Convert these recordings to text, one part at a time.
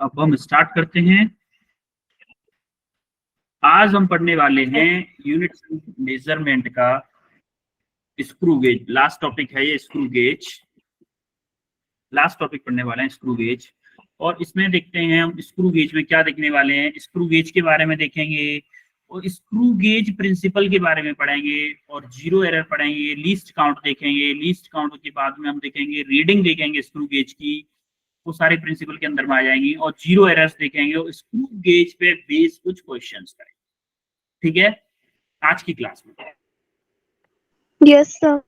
अब हम स्टार्ट करते हैं। आज हम पढ़ने वाले हैं यूनिट मेजरमेंट का स्क्रू गेज। लास्ट टॉपिक है ये स्क्रू गेज। लास्ट टॉपिक पढ़ने वाले हैं स्क्रू गेज। और इसमें देखते हैं हम स्क्रू गेज में क्या देखने वाले हैं। स्क्रू गेज के बारे में देखेंगे और स्क्रू गेज प्रिंसिपल के बारे में पढ़ेंगे और जीरो एरर पढ़ेंगे, लीस्ट काउंट देखेंगे। लीस्ट काउंट के बाद में हम देखेंगे रीडिंग देखेंगे स्क्रू गेज की, वो सारे प्रिंसिपल के अंदर में आ जाएंगी और जीरो एरर्स देखेंगे और स्क्रू गेज पे बेस कुछ क्वेश्चंस करेंगे। ठीक है, आज की क्लास में। Yes sir.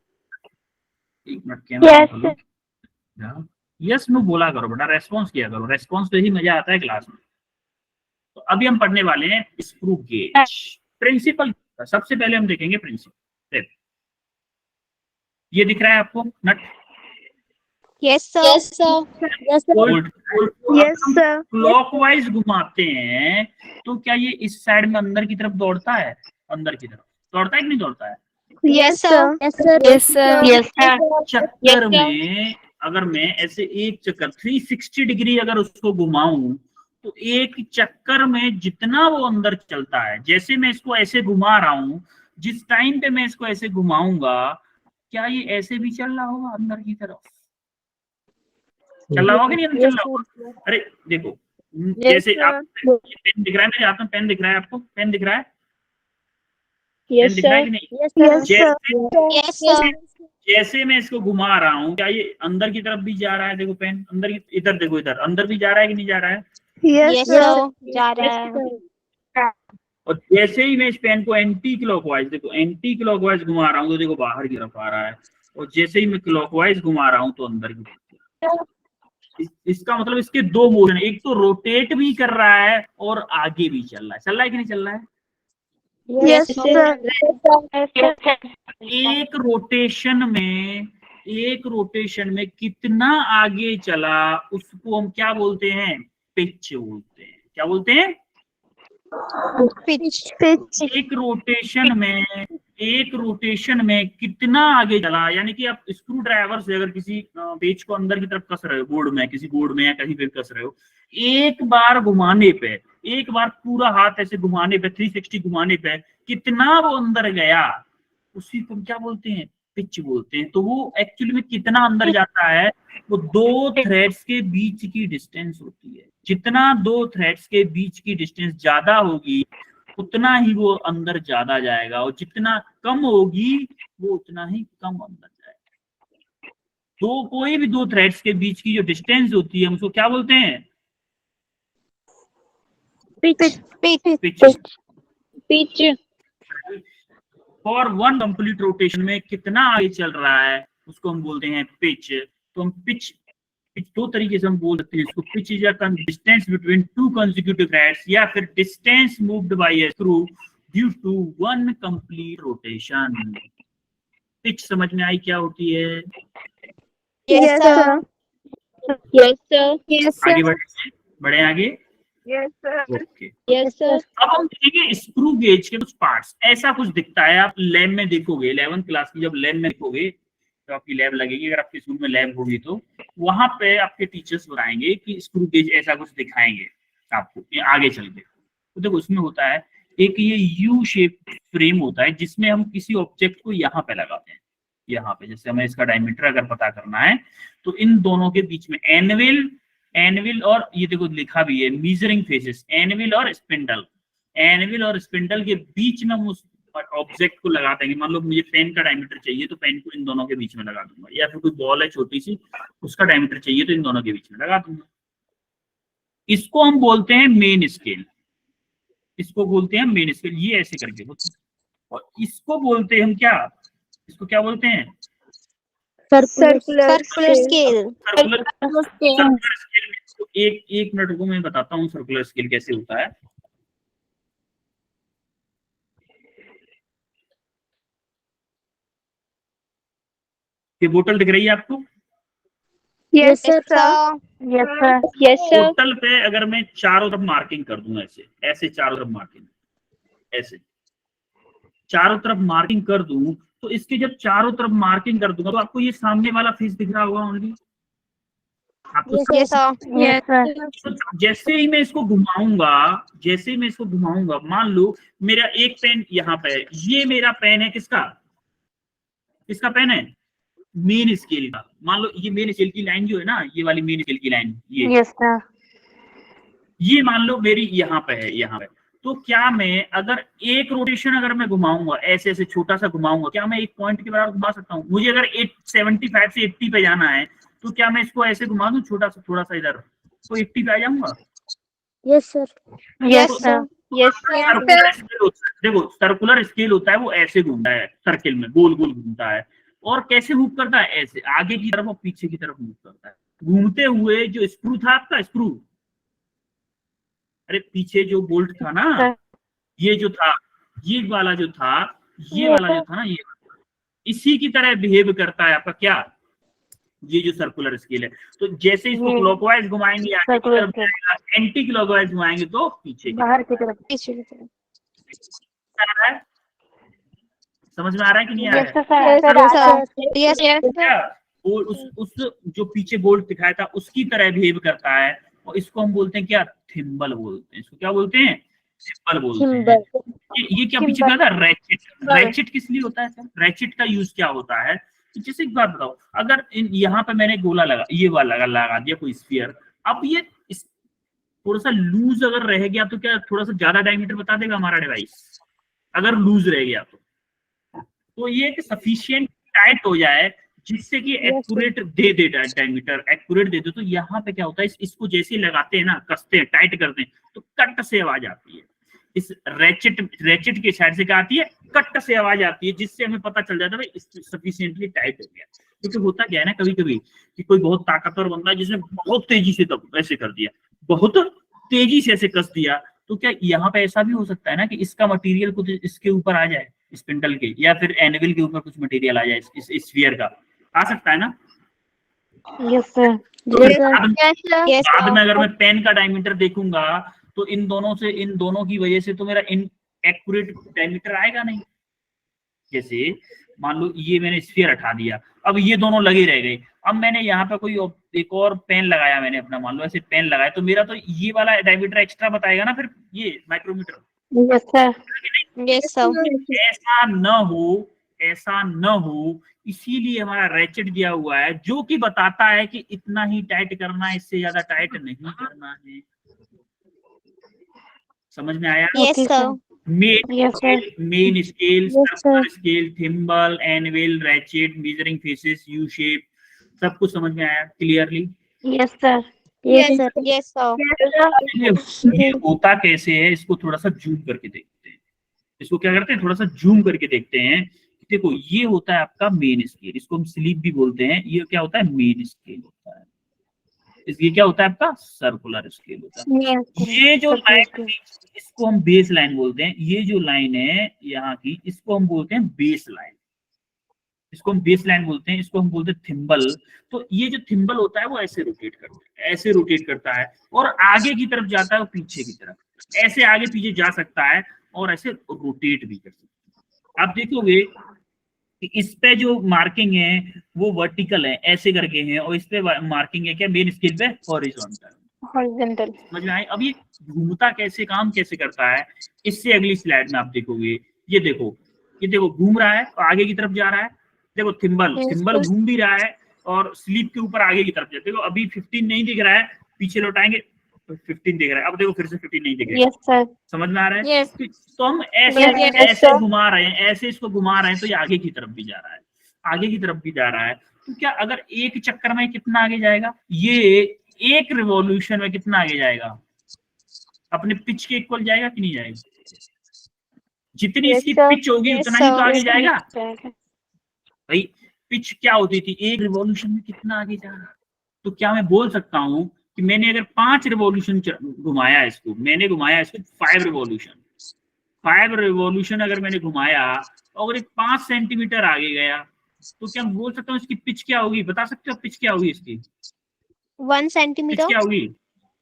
एक मिनट कैमरा खोलो। यस नो बोला करो बेटा, रेस्पॉन्स किया करो, रेस्पॉन्स पे ही मजा आता है क्लास में। तो अभी हम पढ़ने वाले हैं स्क्रू गेज प्रिंसिपल। सबसे पहले हम देखेंगे प्रिंसिपल। ये दिख रहा है आपको nut? Yes sir. Yes sir. Yes sir. Yes sir. Clockwise घुमाते हैं तो क्या ये इस साइड में अंदर की तरफ दौड़ता है? अंदर की तरफ दौड़ता है कि नहीं दौड़ता है? Yes sir. Yes sir. Yes sir. Yes sir. चक्कर में अगर मैं ऐसे एक चक्कर 360 डिग्री अगर उसको घुमाऊं तो एक चक्कर में जितना वो अंदर चलता है, जैसे मैं इसको ऐसे घुमा रहा हूं, जिस टाइम पे मैं इसको ऐसे घुमाऊंगा क्या ये ऐसे भी चल रहा होगा अंदर की तरफ? चल रहा होगा कि नहीं चल रहा होगा? अरे देखो, जैसे आप पेन दिख रहा है मेरे हाथ में, पेन दिख रहा है आपको? पेन दिख रहा है? पेन दिख रहा है कि नहीं? जैसे मैं इसको घुमा रहा हूँ क्या ये अंदर की तरफ भी जा रहा है? देखो पेन अंदर की, इधर देखो, इधर अंदर भी जा रहा है कि नहीं जा रहा है? यस सर, जा रहा है। और जैसे ही मैं इस पेन को एंटी क्लॉकवाइज, देखो एंटी क्लॉकवाइज घुमा रहा हूँ तो देखो बाहर की तरफ आ रहा है, और जैसे ही मैं क्लॉकवाइज घुमा रहा हूँ तो अंदर की तरफ। इसका मतलब इसके दो मोशन, एक तो रोटेट भी कर रहा है और आगे भी चल रहा है। चल रहा है कि नहीं चल रहा है? Yes sir. एक रोटेशन में कितना आगे चला उसको हम क्या बोलते हैं? पिच बोलते हैं। क्या बोलते हैं? पिच। एक रोटेशन में कितना आगे चला, यानी कि आप स्क्रू ड्राइवर से अगर किसी पेच को अंदर की तरफ कस रहे हो, बोर्ड में, किसी बोर्ड में या कहीं पे कस रहे हो, एक बार घुमाने पे, एक बार पूरा हाथ ऐसे घुमाने पे, 360 घुमाने पे कितना वो अंदर गया, उसी को क्या बोलते हैं? पिच बोलते हैं। तो वो एक्चुअली में कितना अंदर जाता है, वो दो थ्रेड्स के बीच की डिस्टेंस होती है। जितना दो थ्रेड्स के बीच की डिस्टेंस ज्यादा होगी उतना ही वो अंदर ज्यादा जाएगा, और जितना कम होगी वो उतना ही कम अंदर जाएगा। तो कोई भी दो थ्रेड्स के बीच की जो डिस्टेंस होती है उसको क्या बोलते हैं? Pitch. For one complete rotation में कितना आगे चल रहा है उसको हम बोलते हैं पिच। तो हम पिच दो तरीके से हम बोल सकते हैं इसको। Pitch is a distance between two consecutive threads, या फिर distance moved by a screw due to one complete rotation. Pitch समझ में आई क्या होती है? Yes sir. Yes sir. Yes sir. आगे बढ़े आगे। Yes sir. Okay, yes sir. अब हम देखेंगे स्क्रू गेज के कुछ पार्ट्स। ऐसा कुछ दिखता है, आप लैब में देखोगे, 11th क्लास की जब लैब में देखोगे, तो आपकी लैब लगेगी, अगर आपके स्कूल में लैब होगी तो वहां पे आपके टीचर्स बताएंगे कि स्क्रू गेज ऐसा कुछ दिखाएंगे आपको ये आगे चल के। तो देखो उसमें होता है एक ये यू शेप फ्रेम होता है जिसमें हम किसी ऑब्जेक्ट को यहाँ पे लगाते हैं। यहाँ पे जैसे हमें इसका डायमीटर अगर पता करना है तो इन दोनों के बीच में एनविल और ये देखो लिखा भी है मीजरिंग फेसेस, एनविल और स्पिंडल के बीच में हम उस ऑब्जेक्ट को लगा देंगे। मान लो मुझे पेन का डायमीटर चाहिए तो पेन को इन दोनों के बीच में लगा दूंगा, या फिर कोई बॉल है छोटी सी उसका डायमीटर चाहिए तो इन दोनों के बीच में लगा दूंगा। इसको हम बोलते हैं मेन स्केल। इसको बोलते हैं मेन स्केल, ये ऐसे करके होता है। और इसको बोलते हैं हम क्या? इसको क्या बोलते हैं? Circular scale. Circular scale. एक मिनट रुको, मैं बताता हूँ सर्कुलर स्केल कैसे होता है। ये बोतल दिख रही है आपको? Yes sir. Yes sir. Yes sir. बोतल पे अगर मैं चारों तरफ मार्किंग कर दूं, ऐसे चारों तरफ मार्किंग, ऐसे चारों तरफ मार्किंग कर दूं, तो इसके जब चारों तरफ मार्किंग कर दूंगा तो आपको ये सामने वाला फेस दिख रहा होगा ओनली। आपको Yes, sir. Yes, sir. तो जैसे ही मैं इसको घुमाऊंगा, मान लो मेरा एक पेन यहाँ पे है, ये मेरा पेन है किसका पेन है? मेन स्केल का। मान लो ये मेन स्केल की लाइन जो है ना, ये वाली मेन स्केल की लाइन, Yes, sir. ये मान लो मेरी यहाँ पे है, यहाँ पे। तो क्या मैं अगर एक रोटेशन अगर मैं घुमाऊंगा, ऐसे ऐसे छोटा सा घुमाऊंगा, क्या मैं एक पॉइंट के बराबर घुमा सकता हूँ? मुझे अगर 75 से 80 पे जाना है, तो क्या मैं इसको ऐसे घुमा दूं छोटा सा, थोड़ा सा इधर, तो 80 पे आ जाऊंगा? Yes, sir. Yes, sir. Yes, sir. Circular scale होता है, देखो सर्कुलर स्केल होता है, वो ऐसे घूमता है, सर्किल में गोल गोल घूमता है। और कैसे मूव करता है? ऐसे आगे की तरफ और पीछे की तरफ मूव करता है। घूमते हुए जो स्क्रू था आपका, स्क्रू, अरे पीछे जो बोल्ट था ना, ये जो था, ये वाला जो था, ये वाला जो था ना, ये इसी की तरह बिहेव करता है आपका क्या, ये जो सर्कुलर स्केल है। तो जैसे इसको क्लॉकवाइज घुमाएंगे आगे की तरफ जाएगा, एंटी क्लॉकवाइज घुमाएंगे तो पीछे की बाहर की तरफ। तरफ। समझ में आ रहा है कि नहीं आ Yes, रहा है? sir. Yes, sir. क्या वो उस जो पीछे बोल्ट दिखाया था उसकी तरह बिहेव करता है, और इसको हम बोलते हैं क्या? थिम्बल बोलते हैं। इसको क्या बोलते हैं? थिम्बल बोलते हैं। ये क्या पीछे क्या था? रैचेट। रैचेट किस लिए होता है सर? रैचेट का यूज क्या होता है? जैसे एक बात बताओ, अगर यहाँ पे मैंने गोला लगा, ये वाला लगा दिया कोई स्फीयर, अब ये थोड़ा सा लूज अगर रह गया तो क्या थोड़ा सा ज्यादा डायमीटर बता देगा हमारा डिवाइस? अगर लूज रह गया तो ये कि सफिशिएंट टाइट हो जाए जिससे कि एक्यूरेट दे दे, डायमीटर एक्यूरेट दे दे। तो यहाँ पे क्या होता है, इसको जैसे लगाते हैं ना, कसते हैं, टाइट करते हैं, तो कट से आवाज आती है। इस रैचेट के साइड से क्या आती है? कट से आवाज आती है, जिससे हमें पता चल जाता है सफिशिएंटली टाइट हो गया। क्योंकि होता क्या है ना, कभी कभी कि कोई बहुत ताकतवर बंदा है जिसने बहुत तेजी से तब ऐसे कर दिया, बहुत तेजी से ऐसे कस दिया, तो क्या यहाँ पे ऐसा भी हो सकता है ना कि इसका मटेरियल कुछ इसके ऊपर आ जाए, स्पिंडल के, या फिर एनविल के ऊपर कुछ मटेरियल आ जाए इस स्फीयर का? आ सकता है ना? Yes, sir. बाद में अगर मैं पेन का डायमीटर देखूंगा तो इन दोनों की वजह से तो मेरा इन एक्यूरेट डायमीटर आएगा नहीं। जैसे मान लो ये मैंने स्फीयर हटा दिया, अब ये दोनों लगे रह गए, अब मैंने यहाँ पे कोई एक और पेन लगाया, मैंने अपना मान लो ऐसे पेन लगाया, तो मेरा तो ये वाला डायमीटर एक्स्ट्रा बताएगा ना फिर ये micrometer. Yes, sir. Yes, sir. ऐसा न हो, इसीलिए हमारा रैचेट दिया हुआ है, जो कि बताता है कि इतना ही टाइट करना है, इससे ज्यादा टाइट नहीं करना है। समझ में आया? Yes, sir. Main scale, circular scale, thimble, anvil, ratchet, measuring faces, U shape, सब कुछ समझ में आया clearly? Yes, sir. Yes, sir. Yes, sir. ये होता कैसे है, इसको थोड़ा सा जूम करके देखते हैं। इसको क्या करते हैं, थोड़ा सा जूम करके देखते हैं। देखो ये होता है आपका मेन स्केल, इसको हम स्लीप भी बोलते हैं। ये क्या होता है? मेन स्केल होता है। ये क्या होता है आपका? सर्कुलर स्केल होता है। ये जो लाइन, इसको हम बेस लाइन बोलते हैं। ये जो लाइन है यहाँ की, इसको हम बोलते हैं बेस लाइन, इसको हम बेस लाइन बोलते हैं, इसको हम बोलते हैं थिम्बल। तो ये जो थिम्बल होता है वो ऐसे रोटेट करता है, ऐसे रोटेट करता है, और आगे की तरफ जाता है और पीछे की तरफ, ऐसे आगे पीछे जा सकता है और ऐसे रोटेट भी कर सकता है। आप देखोगे कि इस पे जो मार्किंग है वो वर्टिकल है, ऐसे करके है, और इस पे मार्किंग है क्या? मेन स्केल पे हॉरिजॉन्टल। समझ में आए? अब ये घूमता कैसे, काम कैसे करता है, इससे अगली स्लाइड में आप देखोगे। ये देखो घूम रहा है और आगे की तरफ जा रहा है। देखो थिम्बल घूम भी रहा है और स्लीप के ऊपर आगे की तरफ जाए। देखो अभी 15 नहीं दिख रहा है, पीछे लौटाएंगे 15 दिख रहा है, अब देखो फिर से 15 नहीं दिख रहा है। Yes, sir. समझ में आ रहा है? Yes. तो हम ऐसे घुमा रहे हैं, ऐसे इसको घुमा रहे हैं, तो ये आगे की तरफ भी जा रहा है, आगे की तरफ भी जा रहा है। तो क्या अगर एक चक्कर में कितना आगे जाएगा? ये एक रिवॉल्यूशन में कितना आगे जाएगा? अपने पिच के इक्वल जाएगा कि नहीं जाएगा? जितनी इसकी पिच होगी उतना ही तो आगे जाएगा भाई। पिच क्या होती थी? एक रिवॉल्यूशन में कितना आगे जा रहा? तो क्या मैं बोल सकता हूं कि मैंने अगर 5 रिवॉल्यूशन घुमाया इसको, मैंने घुमाया इसको 5 रिवॉल्यूशन अगर मैंने घुमाया, और एक 5 सेंटीमीटर आगे गया, तो क्या मैं बोल सकता हूँ इसकी पिच क्या होगी? बता सकते हो पिच क्या होगी इसकी? 1 centimeter. पिच क्या होगी?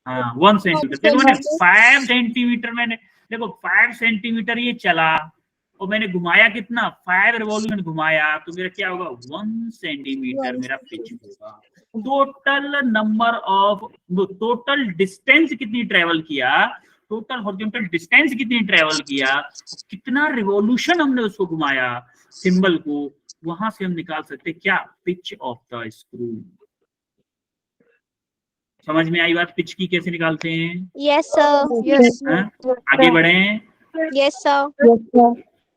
हाँ 1 सेंटीमीटर। देखो मैंने 5 सेंटीमीटर, मैंने देखो 5 सेंटीमीटर ये चला और मैंने घुमाया कितना? 5 रिवॉल्यूशन घुमाया, तो मेरा क्या होगा? 1 सेंटीमीटर मेरा पिच होगा। Total number of, total distance कितनी ट्रेवल किया, टोटल हॉरिजॉन्टल डिस्टेंस कितनी ट्रेवल किया, कितना रिवॉल्यूशन हमने उसको घुमाया सिंबल को, वहां से हम निकाल सकते क्या, पिच ऑफ द स्क्रू। समझ में आई बात, पिच की कैसे निकालते हैं? Yes, sir. Yes. हाँ? आगे बढ़े। Yes, sir.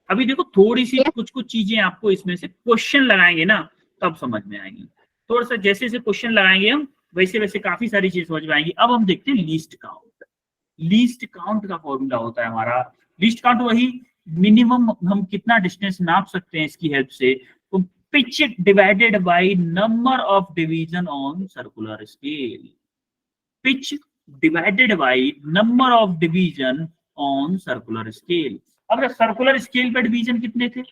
अभी देखो थोड़ी सी कुछ कुछ चीजें आपको इसमें से क्वेश्चन लगाएंगे ना तब समझ में आएंगी। थोड़ा सा जैसे जैसे क्वेश्चन लगाएंगे हम वैसे वैसे काफी सारी चीज समझ में आएंगी। अब हम देखते हैं लीस्ट काउंट। लीस्ट काउंट का फॉर्मूला होता है हमारा, लीस्ट काउंट वही मिनिमम हम कितना डिस्टेंस नाप सकते हैं इसकी हेल्प से, तो pitch divided by number of division on circular scale, pitch divided by number of division on circular scale. अब सर्कुलर स्केल पे डिवीजन कितने थे,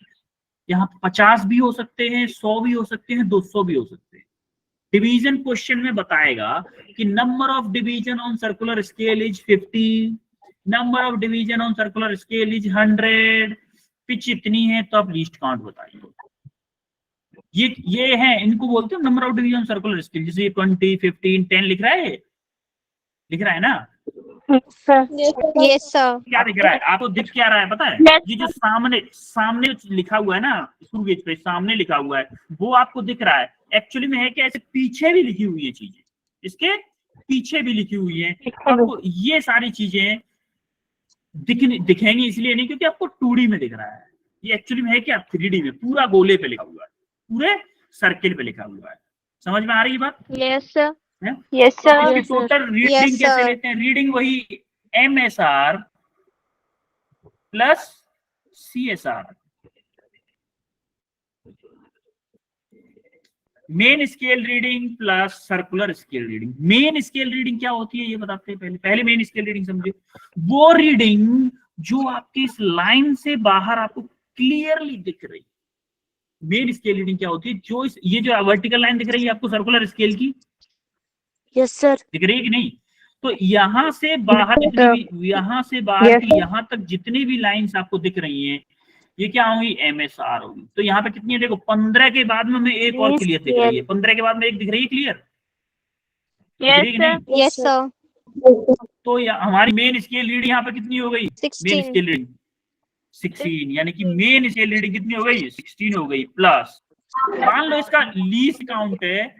यहाँ 50 भी हो सकते हैं, 100 भी हो सकते हैं, 200 भी हो सकते हैं। डिवीजन क्वेश्चन में बताएगा कि number of division on circular scale is 50, number of division on circular scale is 100, pitch इतनी है, तो आप लीस्ट काउंट बताइए। ये है, इनको बोलते हैं number of division circular scale. जैसे 20, 15, 10 लिख रहा है ना? Yes, sir. क्या दिख रहा है आपको, दिख क्या रहा है पता है? ये जो सामने लिखा हुआ है ना स्क्रू गेज पे, सामने लिखा हुआ है वो आपको दिख रहा है। एक्चुअली में है कि ऐसे पीछे भी लिखी हुई है चीजें, इसके पीछे भी लिखी हुई है। आपको ये सारी चीजें दिखेंगी इसलिए नहीं क्योंकि आपको 2D में दिख रहा है, ये एक्चुअली में है कि 3D में पूरा गोले पे लिखा हुआ है, पूरे सर्किल पे लिखा हुआ है। समझ में आ रही है बात? Yes, sir. Yes, तो sir. इसकी टोटल रीडिंग Yes, कैसे sir. लेते हैं? रीडिंग वही MSR plus CSR, main scale reading plus circular scale reading. Main scale reading क्या होती है ये बताते हैं पहले मेन स्केल रीडिंग समझे। वो रीडिंग जो आपकी इस लाइन से बाहर आपको क्लियरली दिख रही। मेन स्केल रीडिंग क्या होती है, जो ये जो वर्टिकल लाइन दिख रही है आपको सर्कुलर स्केल की, Yes, sir. दिख रही है कि नहीं? तो यहां से बाहर जितनी भी, यहां से बाहर की यहां तक जितनी भी लाइंस आपको दिख रही हैं ये क्या होंगी, MSR होगी। तो यहाँ पे कितनी है देखो, 15 के बाद में हमें एक और क्लियर दिख रही है, 15 के बाद में एक दिख रही है क्लियर, दिख रही है कि नहीं? Yes, sir. तो हमारी मेन स्केल रीडिंग यहाँ पे कितनी हो गई, मेन 16. स्केल रीडिंग 16, यानी कि मेन स्केल रीडिंग कितनी हो गई, 16 हो गई। प्लस मान लो इसका लीस्ट काउंट है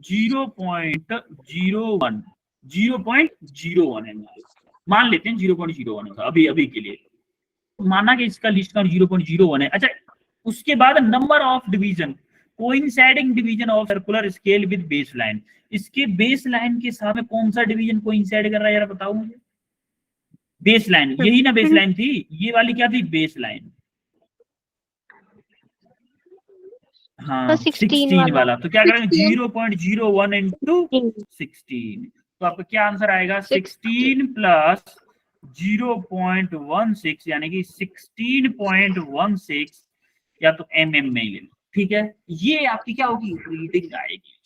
0.01, 0.01 है, मान लेते हैं 0.01 होगा अभी के लिए, माना कि इसका लिस्ट काउंट 0.01 है। अच्छा, उसके बाद number of division, coinciding division of circular scale with base line, इसके बेस लाइन के साथ में कौन सा डिवीजन कोइंसाइड कर रहा है यार बताओ मुझे। बेस लाइन, यही ना बेस लाइन थी, ये वाली क्या थी, बेस लाइन। हाँ 16 वाला, तो क्या करेंगे 0.01 इंटू 16, तो आपका क्या आंसर आएगा 16 प्लस 0.16 यानी कि 16.16, या तो mm में ही ले लो, ठीक है। ये आपकी क्या होगी, रीडिंग आएगी।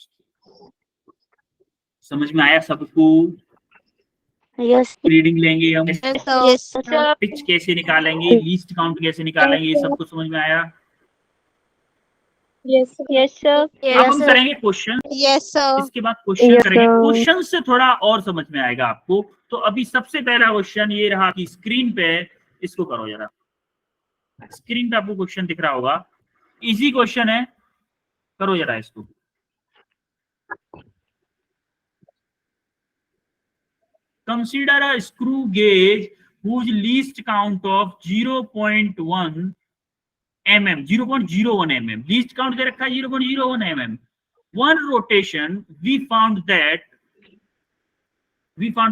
समझ में आया सबको? Yes. रीडिंग लेंगे हम, Yes, sir. पिच कैसे निकालेंगे, लीस्ट काउंट कैसे निकालेंगे, ये सब कुछ समझ में आया? Yes, sir. अब हम करेंगे क्वेश्चन, Yes, sir. इसके बाद क्वेश्चन Yes, करेंगे। sir. क्वेश्चन से थोड़ा और समझ में आएगा आपको। तो अभी सबसे पहला क्वेश्चन ये रहा कि स्क्रीन पे, इसको करो जरा, स्क्रीन पे आपको क्वेश्चन दिख रहा होगा, इजी क्वेश्चन है, करो जरा इसको। Consider a screw gauge whose least count of 0.1 mm, 0.01 mm, least count दे रखा है 0.01 mm। One rotation we found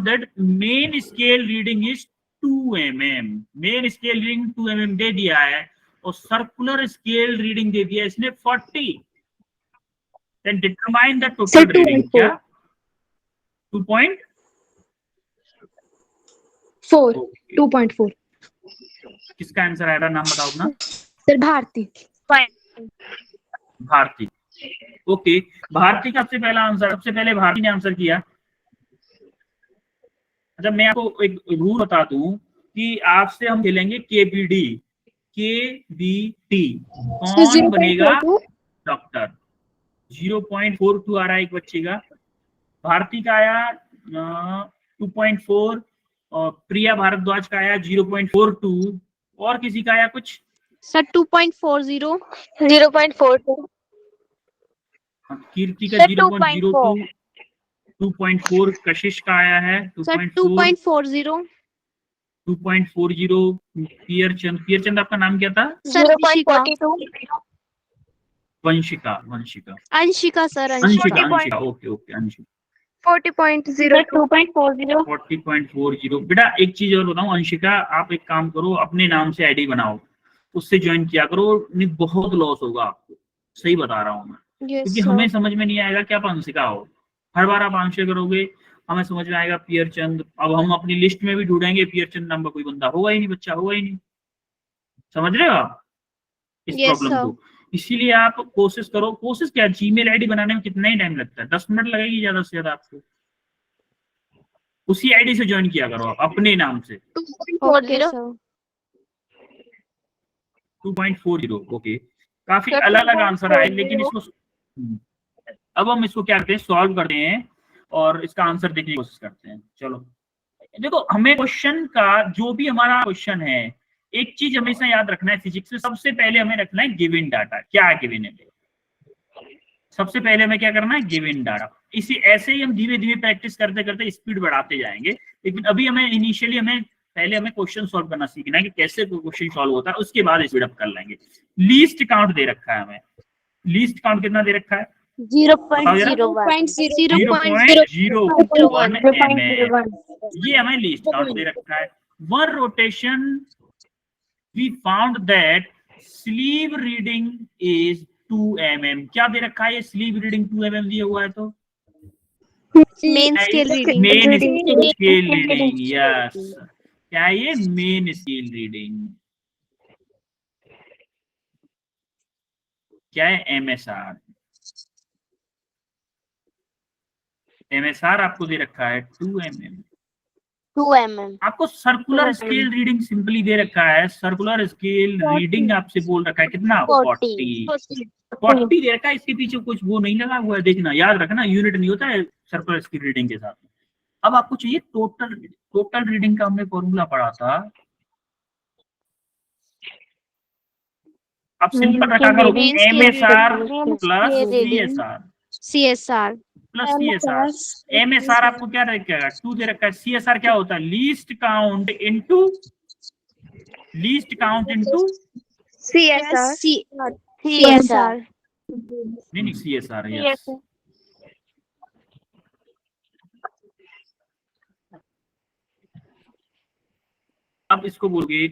that main scale reading is 2 mm, main scale reading 2 mm दे दिया है और सर्कुलर स्केल रीडिंग दे दिया इसने 40। Then determine the total reading, क्या 2.4। किसका answer आएगा, नाम बताओ अपना। सर भारती। भारती, ओके। भारती का सबसे पहला आंसर, सबसे पहले भारती ने आंसर किया। अच्छा, मैं आपको एक रूल बता दूं कि आपसे हम खेलेंगे KBT, कौन बनेगा डॉक्टर, 0.42 आ रहा है एक बच्चे का। भारती का आया 2.4 और प्रिया भारद्वाज का आया 0.42 और किसी का आया कुछ सर 2.40 0.42 कीर्ति का सर 0.02 2.4 कशिश का आया है सर 2.4 2.40 2.40 पियरचंद आपका नाम क्या था? Sir Anshika 0.42 Vanshika Anshika sir Anshika Anshika Anshika okay okay Anshika 40.0 2.40 40.40। बेटा एक चीज और बताऊं अंशिका, आप एक काम करो अपने नाम से आईडी बनाओ, उससे ज्वाइन किया करो, नहीं बहुत लॉस होगा आपको, सही बता रहा हूँ मैं, यस क्योंकि हमें समझ में नहीं आएगा कि आप अंशिका हो। हर बार आप अंशिका करोगे हमें समझ में आएगा पियरचंद। अब हम अपनी लिस्ट में भी ढूंढेंगे पियरचंद नाम का कोई बंदा होगा ही नहीं, बच्चा होगा ही नहीं। समझ रहे हो आप इस यस प्रॉब्लम सर को? इसीलिए आप कोशिश करो। कोशिश क्या, जीमेल आईडी बनाने में कितना ही टाइम लगता है, 10 मिनट लगेगी ज्यादा से ज्यादा आपको। उसी आईडी से ज्वाइन किया करो आप अपने नाम से। Okay sir 2.40 okay. काफी अलग अलग आंसर आए लेकिन इसको अब हम इसको क्या करते हैं, सॉल्व करते हैं और इसका आंसर देखने की कोशिश करते हैं। चलो देखो, हमें क्वेश्चन का जो भी हमारा क्वेश्चन है, एक चीज हमेशा याद रखना है फिजिक्स में, सबसे पहले हमें रखना है गिवन डाटा। क्या गिवन है, सबसे पहले हमें क्या करना है, गिवन डाटा। इसी ऐसे ही हम धीरे धीरे प्रैक्टिस करते करते स्पीड बढ़ाते जाएंगे। लेकिन अभी हमें इनिशियली पहले हमें क्वेश्चन सॉल्व करना सीखना है कि कैसे क्वेश्चन सॉल्व होता है, उसके बाद स्पीड अप कर लेंगे। लीस्ट काउंट दे रखा है हमें, लीस्ट काउंट कितना दे रखा है? 0.01 0.01 mm, ये हमें लिस्ट काउंट दे रखा है। One rotation we found that sleeve reading is 2 mm। क्या दे रखा है? ये स्लीव रीडिंग 2 mm दिया हुआ है, तो main scale reading main scale reading. Yes, क्या है ये? Main scale reading. क्या है? एमएसआर। एमएसआर आपको दे रखा है 2 mm। 2 mm आपको सर्कुलर स्केल रीडिंग सिंपली दे रखा है। सर्कुलर स्केल रीडिंग आपसे बोल रखा है कितना? 40 दे रखा है। इसके पीछे कुछ वो नहीं लगा हुआ है, देखना याद रखना, यूनिट नहीं होता है सर्कुलर स्केल रीडिंग के साथ। अब आपको चाहिए टोटल रीडिंग का हमने फॉर्मूला पढ़ा था। अब सिंपल रखा करो, MSR plus CSR plus CSR. MSR आपको क्या रखेगा? 2 दे रखा है। सीएसआर क्या होता है? लीस्ट काउंट इनटू सीएसआर नहीं सीएसआर। यस, अब इसको बोलोगे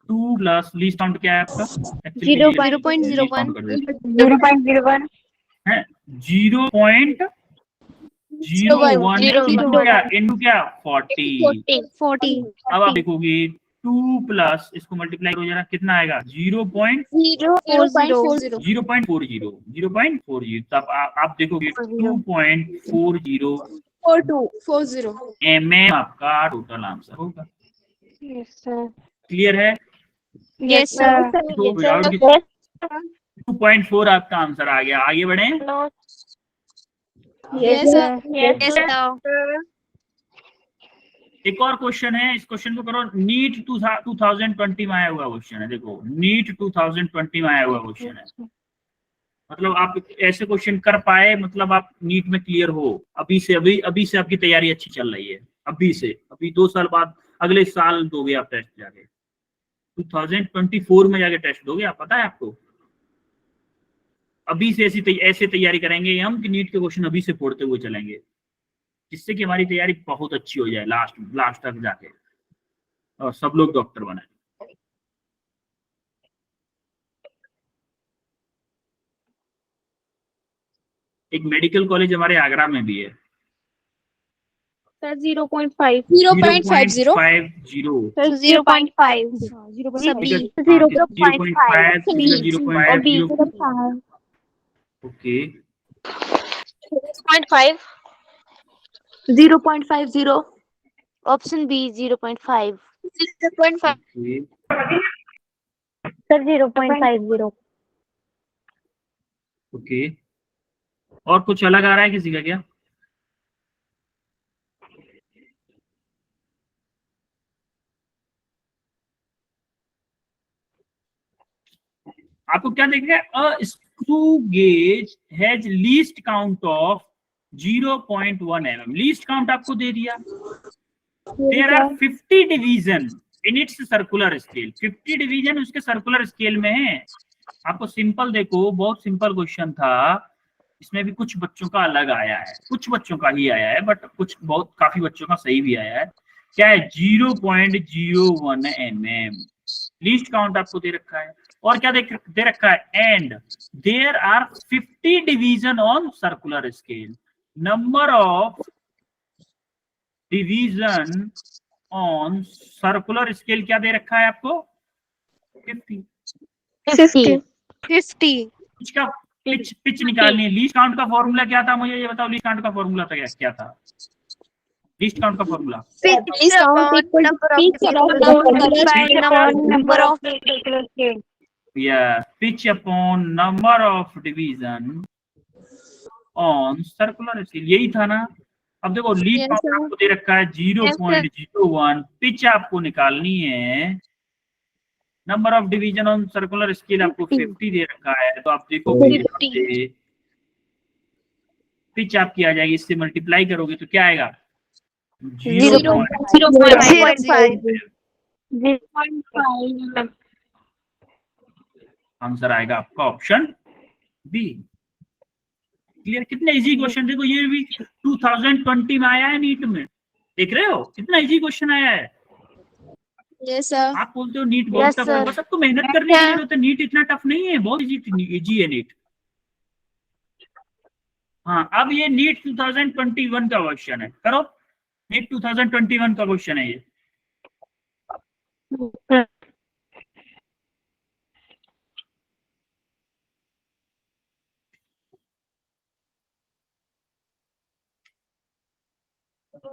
2 प्लस लीस्ट काउंट क्या है आपका? 0.01 है 0.01 इंटू क्या 40। अब आप देखोगे 2 प्लस इसको मल्टीप्लाई हो जाएगा, कितना आएगा? 0.40। तब आप देखोगे 2.40 mm आपका टोटल आंसर होगा। क्लियर है? यस सर 2.4 आपका आंसर आ गया। आगे बढ़े। यस सर एक और क्वेश्चन है, इस क्वेश्चन को करो। नीट 2020 में आया हुआ क्वेश्चन है। देखो नीट 2020 में आया हुआ क्वेश्चन है, मतलब आप ऐसे क्वेश्चन कर पाए, मतलब आप नीट में क्लियर हो। अभी से आपकी तैयारी अच्छी चल रही है। अभी 2 साल बाद अगले साल दोगे आप टेस्ट जाके, 2024 में जाके टेस्ट दोगे आप, पता है आपको। अभी से ऐसे तैयारी करेंगे हम कि नीट के क्वेश्चन अभी से फोड़ते हुए चलेंगे, जिससे कि हमारी तैयारी बहुत अच्छी हो जाए लास्ट तक जाके, और सब लोग डॉक्टर बने। एक मेडिकल कॉलेज हमारे आगरा में भी है सर 0.5 0.50 सभी 0.5 okay 0.50 option B 0.5 sir 0.50 okay और कुछ अलग आ रहा है किसी का क्या? आपको क्या देखिए, a screw gauge has least count of 0.1 mm। Least count आपको दे दिया। There are 50 division in its circular scale. 50 division उसके सर्कुलर स्केल में है। आपको सिंपल, देखो बहुत सिंपल क्वेश्चन था। इसमें भी कुछ बच्चों का अलग आया है, कुछ बच्चों का ही आया है, बट कुछ बहुत काफी बच्चों का सही भी आया है। क्या है? 0.01 mm लीस्ट काउंट आपको दे रखा है। और क्या दे रखा है? And there are 50 division on circular scale. Number of division on circular scale क्या दे रखा है आपको? 50। 50. 50. पिच का पिच निकालनी है। लीस्ट काउंट का फॉर्मूला क्या था? मुझे ये बताओ, लीस्ट काउंट का फॉर्मूला था क्या था? लीस्ट काउंट का formula Pitch upon number of divided by number of circular scale. या pitch upon number of division on circular scale, यही था ना। अब देखो लीड Yes, काउंट sir. आपको दे रखा है 0.01। पिच आपको निकालनी है। Number of division on circular scale आपको 50 दे रखा है। तो आप देखोगे यहाँ 50. पे पिच आपकी आ जाएगी, इससे मल्टीप्लाई करोगे तो क्या आएगा? 0.5. 0.5. आंसर आएगा आपका ऑप्शन बी। क्लियर? कितने इजी क्वेश्चन, देखो ये भी 2020 में आया है नीट में। देख रहे हो कितना इजी क्वेश्चन आया है। Yes, sir. आप बोलते हो नीट बहुत Yes, टफ है, sir. बस आपको मेहनत करने की जरूरत है। नीट इतना टफ नहीं है, बहुत इजी है नीट। हाँ, अब ये नीट 2021 का क्वेश्चन है, करो। नीट 2021 का क्वेश्चन है ये।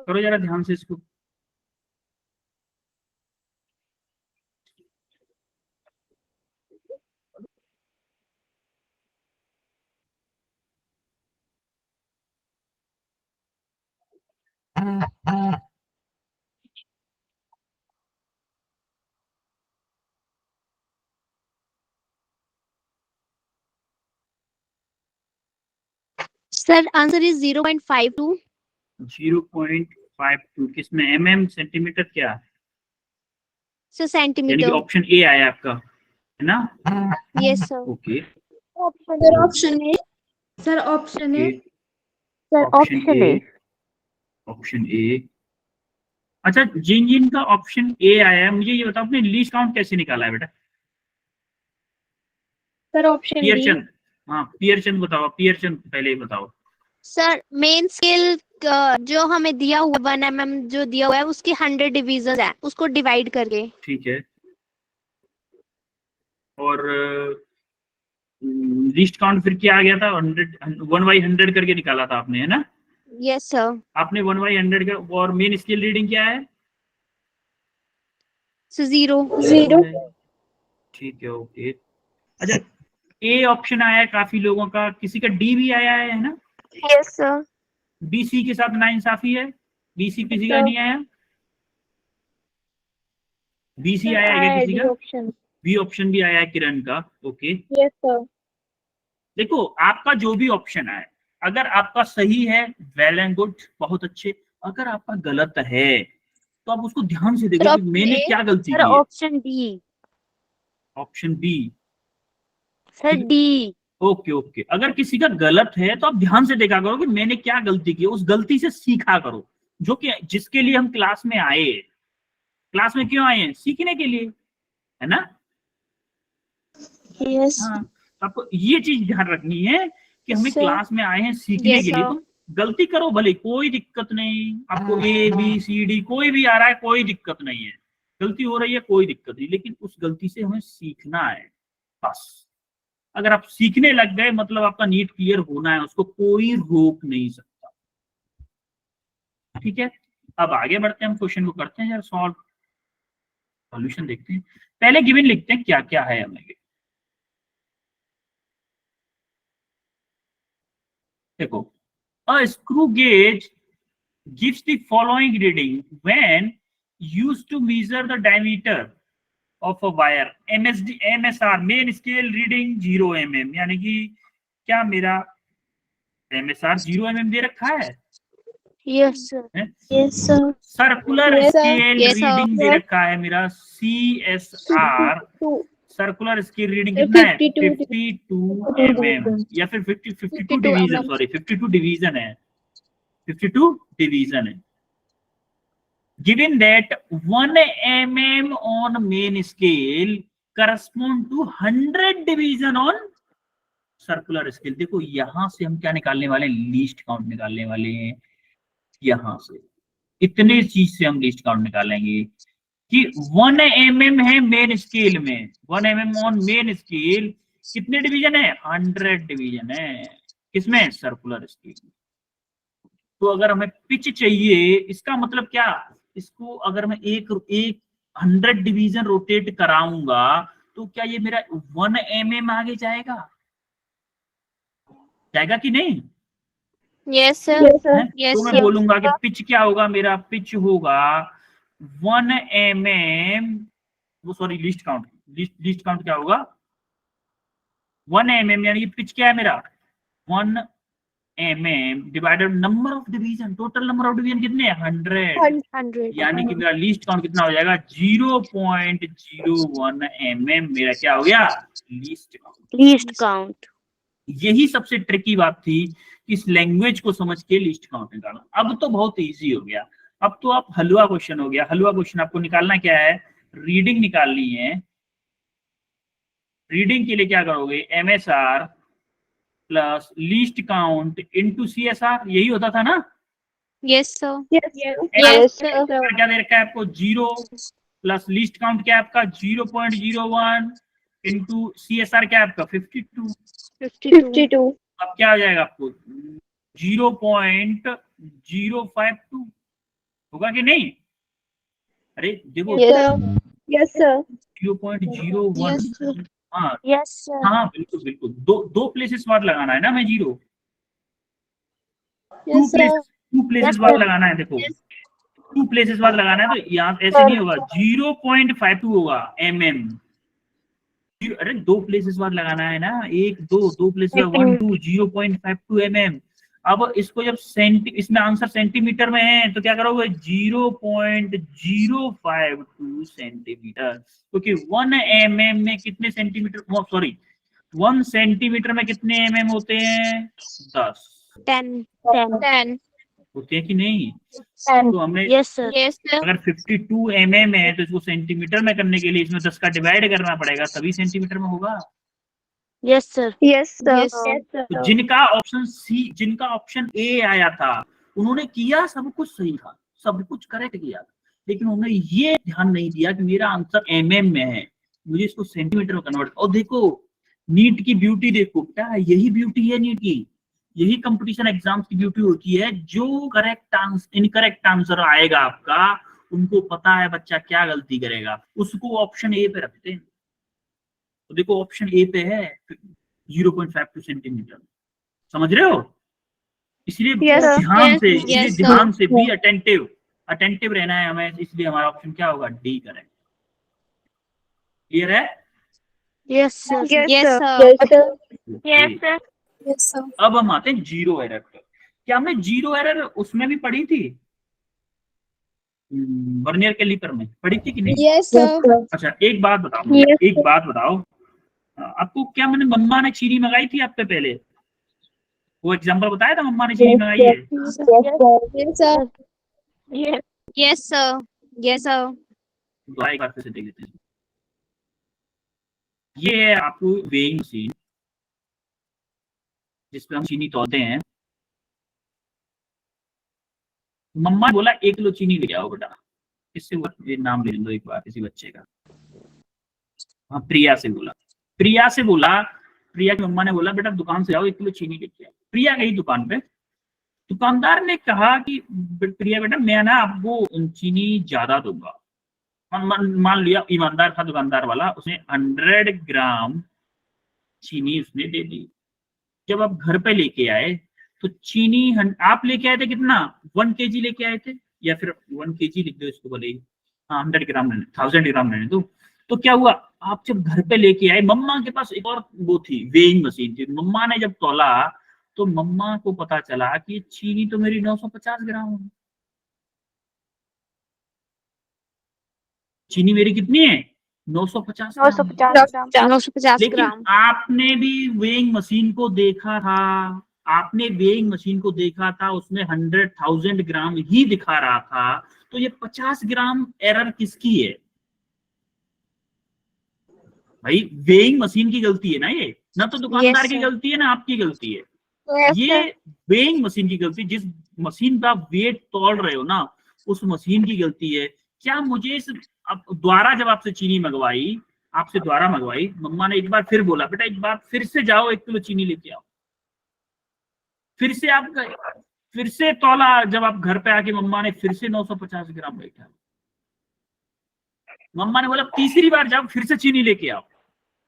करो जरा ध्यान से इसको। Sir, answer is 0.52. 0.52 किसमें? mm सेंटीमीटर क्या? So, यानी कि centimeter. ऑप्शन ए आया आपका, है ना? Yes, sir. Okay Sir, option A. Sir, option okay. A. Sir, option option A, A. Option A. अच्छा, जिन जिन का ऑप्शन ए आया है, मुझे ये बताओ, आपने लीस्ट काउंट कैसे निकाला है बेटा? Sir, option B. पियरचंद, हाँ पियरचंद बताओ, पियरचंद पहले ही बताओ। सर मेन स्केल जो हमें दिया हुआ 1 mm जो दिया हुआ है उसकी 100 डिवीजन है, उसको डिवाइड करके। ठीक है। और लीस्ट काउंट फिर क्या आ गया था? 1/100 करके निकाला था आपने, है ना? Yes sir. आपने 1/100 का। और मेन स्केल रीडिंग क्या है? सो 0. ठीक है, ओके। अच्छा, ए ऑप्शन आया है काफी लोगों का, किसी का डी भी आया है ना? Yes sir. बी सी के साथ नाइंसाफी है। बी सी किसी का नहीं आया? बी सी आया है क्या किसी का? option. बी ऑप्शन भी आया है किरण का, ओके। Yes, sir. देखो आपका जो भी ऑप्शन है, अगर आपका सही है वेल एंड गुड, बहुत अच्छे। अगर आपका गलत है तो आप उसको ध्यान से देखो कि मैंने क्या गलती Sir, की है। option D. Option B. Sir, D. Okay okay. अगर किसी का गलत है तो आप ध्यान से देखा करो कि मैंने क्या गलती की, उस गलती से सीखा करो। जो कि जिसके लिए हम क्लास में आए। क्लास में क्यों आए हैं? सीखने के लिए, है ना? Yes. हाँ, तो आपको ये चीज ध्यान रखनी है कि हमें Sir. क्लास में आए हैं सीखने Yes, के लिए। sir. तुम गलती करो भले, कोई दिक्कत नहीं। आपको ए बी सी डी कोई भी आ रहा है, कोई दिक्कत नहीं है। गलती हो रही है, कोई दिक्कत नहीं, लेकिन उस गलती से हमें सीखना है बस। अगर आप सीखने लग गए मतलब आपका नीट क्लियर होना है, उसको कोई रोक नहीं सकता। ठीक है, अब आगे बढ़ते हैं, हम क्वेश्चन को करते हैं यार सॉल्व। सॉल्यूशन देखते हैं, पहले गिवन लिखते हैं क्या क्या है हमें। देखो, अ screw gauge gives the following reading when used to measure the diameter of a wire. MSR main scale reading 0 mm, यानी कि क्या मेरा MSR 0 mm दे रखा है? Yes, sir. हैं? Yes, sir. Circular Yes, sir. Scale Yes, sir. Reading दे रखा है मेरा CSR, 52. सर्कुलर स्केल रीडिंग कितना है? 52 52 mm या फिर 52 52 डिवीजन, mm. सॉरी 52 डिवीजन है, 52 डिवीजन है। Given that 1 mm on main scale correspond to 100 division on circular scale. देखो यहां से हम क्या निकालने वाले हैं? लीस्ट काउंट निकालने वाले हैं। यहां से इतने चीज से हम लीस्ट काउंट निकालेंगे कि 1 mm है मेन स्केल में, 1 mm ऑन मेन स्केल कितने डिवीजन है? 100 डिवीजन है। किसमें? Circular scale. तो अगर हमें पिच चाहिए, इसका मतलब क्या? इसको अगर मैं एक 100 डिवीजन रोटेट कराऊंगा तो क्या ये मेरा 1 mm आगे जाएगा? जाएगा कि नहीं? Yes, sir. Yes, sir. है? Yes, तो मैं sir. बोलूंगा कि पिच क्या होगा? मेरा पिच होगा 1 mm, वो सॉरी लीस्ट काउंट क्या होगा? 1 mm, यानी कि पिच क्या है मेरा? 1 mm divided number of division, total number of division कितने? 100, 100. यानी कि मेरा लीस्ट काउंट कितना हो जाएगा? 0.01 mm मेरा क्या हो गया? Least count. Least count. यही सबसे ट्रिकी बात थी, इस लैंग्वेज को समझ के लिस्ट काउंट निकालना। अब तो बहुत इजी हो गया, अब तो आप हलवा क्वेश्चन हो गया। हलवा क्वेश्चन आपको निकालना क्या है? रीडिंग निकालनी है। रीडिंग के लिए क्या करोगे? MSR plus least count into CSR, यही होता था ना? Yes, sir. Yes, Yes, sir. क्या दे रखा है आपको? 0 प्लस लीस्ट काउंट क्या है आपका? 0.01 इनटू CSR क्या है आपका? 52। 52. अब क्या आ जाएगा आपको? 0.052 होगा कि नहीं? अरे देखो, Yes, sir. Yes, sir. 0.01। Yes, sir. हाँ Yes, sir. हाँ, बिल्कुल बिल्कुल, दो प्लेसेस बाद लगाना है ना मैं 0, Yes, sir. टू प्लेसेस बाद लगाना है। देखो 2 प्लेसेस बाद लगाना है, तो यहाँ ऐसे नहीं होगा, 0.52 होगा mm। अरे 2 प्लेसेस बाद लगाना है ना, 1 2 प्लेसेस 1 2, 0.52 mm। अब इसको जब इसमें आंसर सेंटीमीटर में है तो क्या करोगे? 0.052 सेंटीमीटर, क्योंकि 1 mm में कितने सेंटीमीटर, सॉरी 1 सेंटीमीटर में कितने mm होते हैं? 10 10. होते हैं कि नहीं? 10. तो हमने Yes, sir. Yes, sir. अगर 52 mm है तो इसको सेंटीमीटर में करने के लिए इसमें 10 का डिवाइड करना पड़ेगा, तभी सेंटीमीटर में होगा। Yes, sir. Yes, sir. Yes, sir. तो जिनका ऑप्शन ए आया था उन्होंने किया सब कुछ सही था, सब कुछ करेक्ट किया, लेकिन उन्होंने ये ध्यान नहीं दिया कि मेरा आंसर mm में है, मुझे इसको सेंटीमीटर में कन्वर्ट। और देखो नीट की ब्यूटी, देखो क्या है, यही ब्यूटी है नीट की, यही कंपटीशन एग्जाम्स की ब्यूटी होती है। जो इनकरेक्ट आंसर आएगा आपका, उनको पता है बच्चा क्या गलती करेगा, उसको ऑप्शन ए पे रखते हैं। तो देखो ऑप्शन ए पे है 0.52 सेंटीमीटर, समझ रहे हो? इसलिए Yes, sir. ध्यान से भी अटेंटिव रहना है हमें, इसलिए हमारा ऑप्शन क्या होगा? D correct. क्लियर है? Yes, sir. Yes, sir. Yes, sir. अब हम आते हैं जीरो एरर पर। क्या हमने जीरो एरर उसमें भी पढ़ी थी? वर्नियर कैलिपर में पढ़ी थी कि नहीं? Yes, sir. अच्छा एक बात बताओ, आपको क्या मैंने मम्मा ने चीनी मंगाई थी आपसे पहले? वो एग्जांपल बताया था, मम्मा ने चीनी मंगाई है। Yes, sir. Yes, sir. Yes, sir. तो एक बार फिर से देख लेते हैं। ये है आपको वेइंग मशीन, जिसपे हम चीनी तौलते हैं। मम्मा ने बोला 1 किलो चीनी ले आओ बेटा। इससे ये नाम ले लो एक बार किसी बच्चे का। हाँ, प्रिया से बोला, प्रिया की मम्मा ने बोला बेटा दुकान से जाओ 1 किलो चीनी लेके आओ। प्रिया गई दुकान पे, दुकानदार ने कहा कि प्रिया बेटा मैं ना आपको चीनी ज्यादा दूंगा। मान लिया ईमानदार था दुकानदार वाला, उसने 100 ग्राम चीनी उसने दे दी। जब आप घर पे लेके आए तो चीनी आप लेके आए थे कितना, 1 kg लेके आए थे, या फिर 1 kg लिख दो इसको भले ही, हाँ 100 ग्राम रहने, 1000 ग्राम रहने दो। तो क्या हुआ, आप जब घर पे लेके आए, मम्मा के पास एक और वो थी, वेइंग मशीन थी, मम्मा ने जब तौला तो मम्मा को पता चला कि चीनी तो मेरी 950 ग्राम है। चीनी मेरी कितनी है, 950 ग्राम है। 950 ग्राम 950 लेकिन ग्राम। आपने भी वेइंग मशीन को देखा था, आपने वेइंग मशीन को देखा था, उसमें 100,000 ग्राम ही दिखा रहा था, तो ये 50 ग्राम एरर किसकी है भाई? वेइंग मशीन की गलती है ना ये, ना तो दुकानदार की sir. गलती है ना आपकी गलती है, Yes, ये वेइंग मशीन की गलती। जिस मशीन का आप वेट तोल रहे हो ना, उस मशीन की गलती है। क्या मुझे इस अब दोबारा जब आपसे चीनी मंगवाई, आपसे दोबारा मंगवाई, मम्मा ने एक बार फिर बोला बेटा एक बार फिर से जाओ 1 किलो चीनी लेके आओ, फिर से आप गए, फिर से तौला, जब आप घर पे आके मम्मा ने फिर से 950 ग्राम बैठा, मम्मा ने बोला तीसरी बार जाओ फिर से चीनी लेके आओ,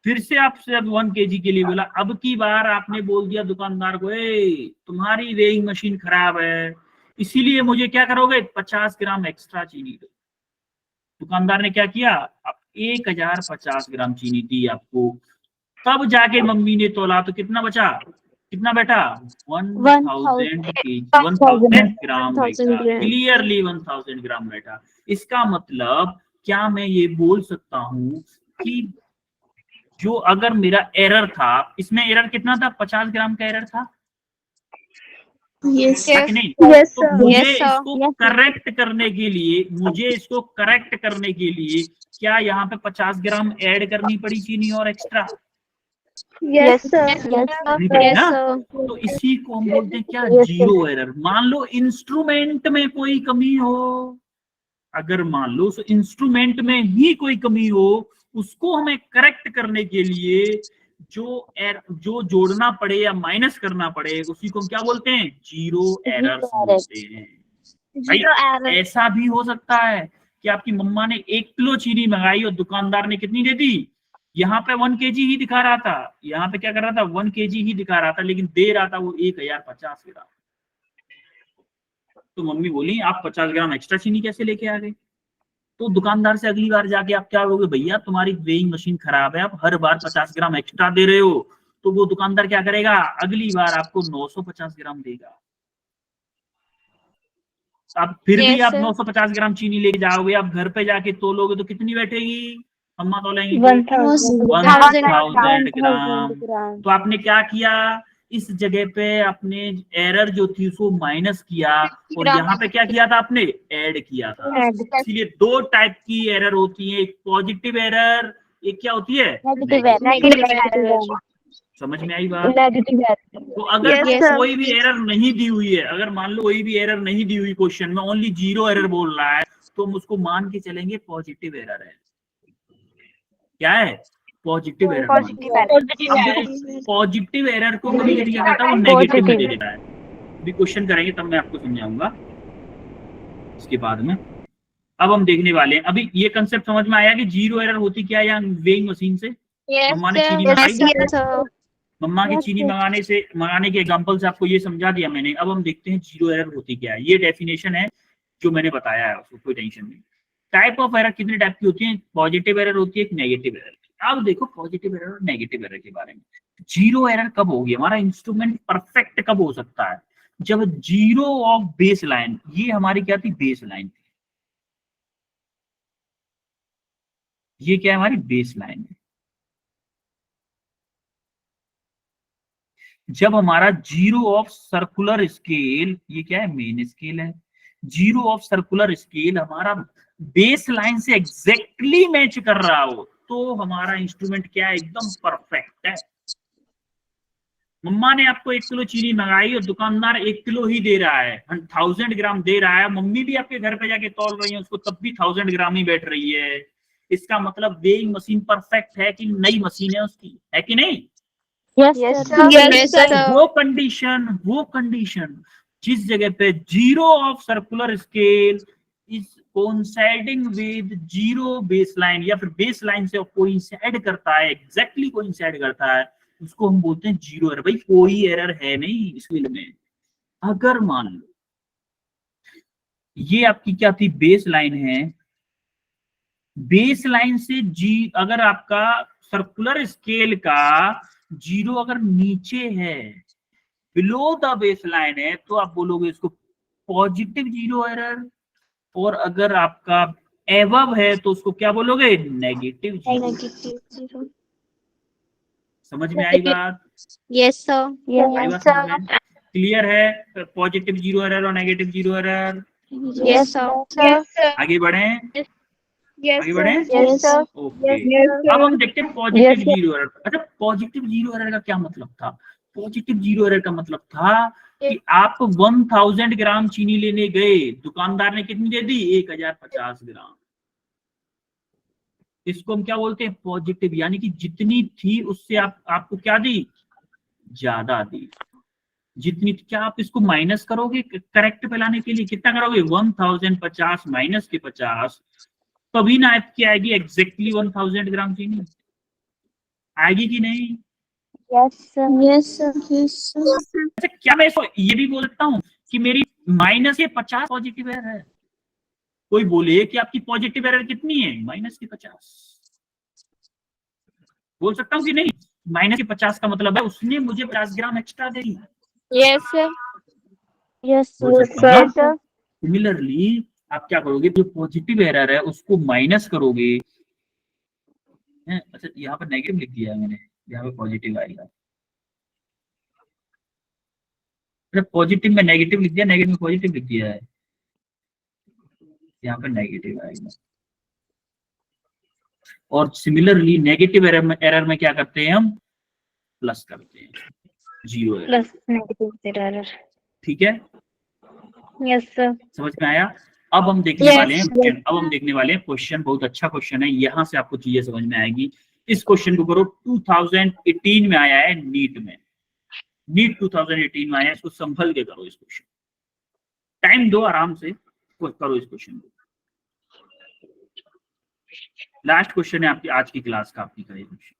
फिर से आपसे अब 1 kg के लिए बोला, अब की बार आपने बोल दिया दुकानदार को, ए तुम्हारी वेइंग मशीन खराब है, इसीलिए मुझे क्या करोगे, 50 ग्राम एक्स्ट्रा चीनी दो। दुकानदार ने क्या किया, अब 1050 ग्राम चीनी दी आपको, तब जाके मम्मी ने तोला तो कितना बचा, कितना बेटा, 1000 kg, 1000 ग्राम 1000 बेटा, ग्राम। क्लियरली 1000 ग्राम बेटा। इसका मतलब क्या मैं ये बोल सकता हूं कि जो अगर मेरा एरर था, इसमें एरर कितना था, 50 ग्राम का एरर था, Yes. था कि नहीं? yes, तो sir. मुझे Yes, sir. इसको करेक्ट करने के लिए, मुझे इसको करेक्ट करने के लिए क्या यहाँ पे 50 ग्राम ऐड करनी पड़ी चीनी और एक्स्ट्रा? Yes, sir. करनी पड़ी Yes, ना? sir. तो इसी को हम बोलते हैं क्या, जीरो एरर। मान लो इंस्ट्रूमेंट में कोई कमी हो, अगर मान लो उस इंस्ट्रूमेंट में ही कोई कमी हो, उसको हमें करेक्ट करने के लिए जो जोड़ना पड़े या माइनस करना पड़े, उसी को हम क्या बोलते हैं, जीरो एरर्स बोलते हैं। भाई Zero error. ऐसा भी हो सकता है कि आपकी मम्मा ने 1 किलो चीनी मंगाई और दुकानदार ने कितनी दे दी, यहाँ पे 1 kg ही दिखा रहा था, यहाँ पे क्या कर रहा था, 1 kg ही दिखा रहा था, लेकिन दे रहा था वो 1050 ग्राम। तो मम्मी बोली आप 50 ग्राम एक्स्ट्रा चीनी कैसे लेके आ गए? तो दुकानदार से अगली बार जाके आप क्या करोगे, भैया तुम्हारी वेइंग मशीन खराब है, आप हर बार 50 ग्राम एक्स्ट्रा दे रहे हो। तो वो दुकानदार क्या करेगा, अगली बार आपको 950 ग्राम देगा। अब फिर भी Yes, आप sir. 950 ग्राम चीनी लेके जाओगे, आप घर पे जाके तोलोगे तो कितनी बैठेगी, अम्मा तोलेंगी 1000 ग्राम। तो आपने क्या किया, इस जगह पे आपने एरर जो थी उसको माइनस किया, और यहाँ पे क्या किया था, आपने ऐड किया था। इसलिए 2 टाइप की एरर होती है, एक पॉजिटिव एरर, एक क्या होती है, Negative error. समझ में आई बात? Negative error. तो अगर Yes, तो sir. कोई भी एरर नहीं दी हुई है, अगर मान लो कोई भी एरर नहीं दी हुई क्वेश्चन में, ओनली जीरो एरर बोल रहा है, तो हम उसको मान के चलेंगे पॉजिटिव एरर है। क्या है, पॉजिटिव एरर। पॉजिटिव एरर को कभी कभी क्या करता है, वो नेगेटिव में दे देता है। अभी क्वेश्चन करेंगे तब मैं आपको समझाऊंगा इसके बाद में। अब हम देखने वाले हैं, अभी ये कंसेप्ट समझ में आया कि जीरो एरर होती क्या है, या वेइंग मशीन से Yes, मम्मा ने sir. चीनी Yes, मंगाई, sir. मम्मा की चीनी मंगाने के एग्जांपल से आपको ये समझा दिया मैंने। अब हम देखते हैं जीरो एरर होती क्या है। ये डेफिनेशन है जो मैंने बताया है, उसको कोई टेंशन नहीं। टाइप ऑफ एरर कितने टाइप की होती है, पॉजिटिव एरर होती है, एक नेगेटिव एरर। अब देखो पॉजिटिव एरर और नेगेटिव एरर के बारे में। जीरो एरर कब होगी, हमारा इंस्ट्रूमेंट परफेक्ट कब हो सकता है, जब जीरो ऑफ बेस लाइन, ये हमारी क्या थी, बेस लाइन थी, ये क्या है, हमारी बेस लाइन है। जब हमारा जीरो ऑफ सर्कुलर स्केल, ये क्या है, मेन स्केल है, जीरो ऑफ सर्कुलर स्केल हमारा बेस लाइन से एग्जैक्टली मैच कर रहा हो, तो हमारा इंस्ट्रूमेंट क्या है, एकदम परफेक्ट है। मम्मा ने आपको 1 किलो चीनी मंगाई और दुकानदार 1 किलो ही दे रहा है, 1000 ग्राम दे रहा है, मम्मी भी आपके घर पे जाके तौल रही है उसको, तब भी 1000 ग्राम ही बैठ रही है। इसका मतलब वेइंग मशीन परफेक्ट है कि नई मशीन है उसकी, है कि नहीं? Yes, sir. Yes, sir. वो कंडीशन जिस जगह पे zero of circular scale is coinciding with zero baseline, या फिर बेसलाइन से कोइंसाइड करता है, एग्जैक्टली कोइंसाइड करता है, उसको हम बोलते हैं जीरो एरर। भाई कोई एरर है नहीं इस फील्ड में, अगर मान लो ये आपकी क्या थी, बेस लाइन है, बेस लाइन से जी अगर आपका सर्कुलर स्केल का जीरो अगर नीचे है, बिलो द बेस लाइन है, तो आप बोलोगे इसको पॉजिटिव जीरो एरर, और अगर आपका एबव है तो उसको क्या बोलोगे, नेगेटिव जीरो। नेगेटिव। समझ में आई बात? Yes sir. आई बात समझ में? क्लियर है पॉजिटिव जीरो एरर और negative zero error? Yes sir. आगे बढ़े, आगे बढ़े। Yes, sir. Okay, Yes, sir. अब हम देखते हैं positive Yes, sir. Zero error. अच्छा, पॉजिटिव जीरो एरर का क्या मतलब था? पॉजिटिव जीरो एरर का मतलब था कि आप 1000 ग्राम चीनी लेने गए, दुकानदार ने कितनी दे दी, 1050 ग्राम। इसको हम क्या बोलते हैं, पॉजिटिव, यानी कि जितनी थी उससे आपको क्या दी, ज्यादा दी। जितनी, क्या आप इसको माइनस करोगे करेक्ट पे लाने के लिए, कितना करोगे, 1050 माइनस के 50, तभी ना आपकी आएगी एग्जैक्टली 1000 ग्राम चीनी, आएगी कि नहीं? Yes sir. अच्छा, क्या मैं इसको ये भी बोल सकता हूँ कि मेरी माइनस के 50 पॉजिटिव एरर है? कोई बोले कि आपकी पॉजिटिव एरर कितनी है, माइनस के 50, बोल सकता हूँ कि नहीं? माइनस के 50 का मतलब है उसने मुझे 50 ग्राम एक्स्ट्रा दे दी। Yes sir. यस बोल सकता हूँ sir. ना? सिमिलरली आप क्या करोगे, जो पॉजिटिव एरर है उसको माइनस करोगे। अच्छा, यहाँ पर नेगेटिव लिख दिया है मैंने, यहाँ पे पॉजिटिव आएगा। पॉजिटिव में नेगेटिव लिख दिया, नेगेटिव में पॉजिटिव लिख दिया है, यहाँ पर नेगेटिव आएगा। और सिमिलरली नेगेटिव एरर में क्या करते हैं हम, प्लस करते हैं, zero error. Plus negative error. ठीक है, Yes, sir. समझ में आया? अब हम देखने Yes, वाले हैं yes. क्वेश्चन, अब हम देखने वाले हैं क्वेश्चन, बहुत अच्छा क्वेश्चन है, यहाँ से आपको चीजें समझ में आएगी। इस क्वेश्चन को करो, 2018 में आया है नीट में, नीट 2018 में आया है, इसको संभल के करो इस क्वेश्चन, टाइम दो आराम से करो इस क्वेश्चन को। लास्ट क्वेश्चन है आपकी आज की क्लास का, आपकी का ये question.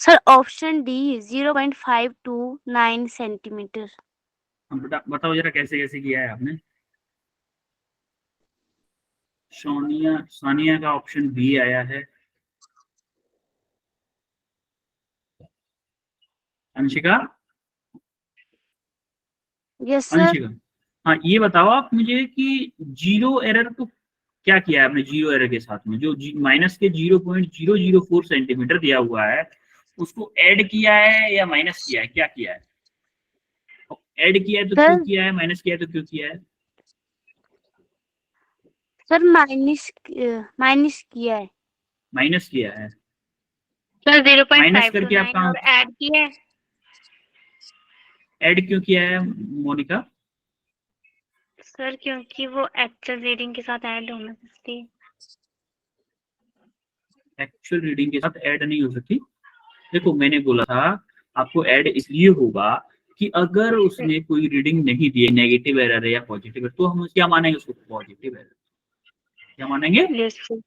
Sir option D 0.529 centimetre. बताओ जरा कैसे कैसे किया है आपने। सानिया का ऑप्शन बी आया है। Anshika, yes sir. अंशिका, हाँ ये बताओ आप मुझे कि जीरो एरर को क्या किया है आपने, जीरो एरर के साथ में जो माइनस के 0.004 सेंटीमीटर दिया हुआ है, उसको ऐड किया है या माइनस किया है, क्या किया है? ऐड किया है तो क्यों किया है, माइनस किया है तो क्यों किया है? सर माइनस किया है। माइनस किया है, Sir, माइनस करके आप 0.529 और add किया है. ऐड क्यों किया है मोनिका? सर क्योंकि वो एक्चुअल रीडिंग के साथ ऐड होना चाहिए। एक्चुअल रीडिंग के साथ ऐड नहीं हो सकती। देखो मैंने बोला था आपको ऐड इसलिए होगा कि अगर उसने कोई रीडिंग नहीं दी, नेगेटिव एरर है या पॉजिटिव, तो हम क्या मानेंगे उसको, पॉजिटिव एरर। क्या मानेंगे? Yes, sir.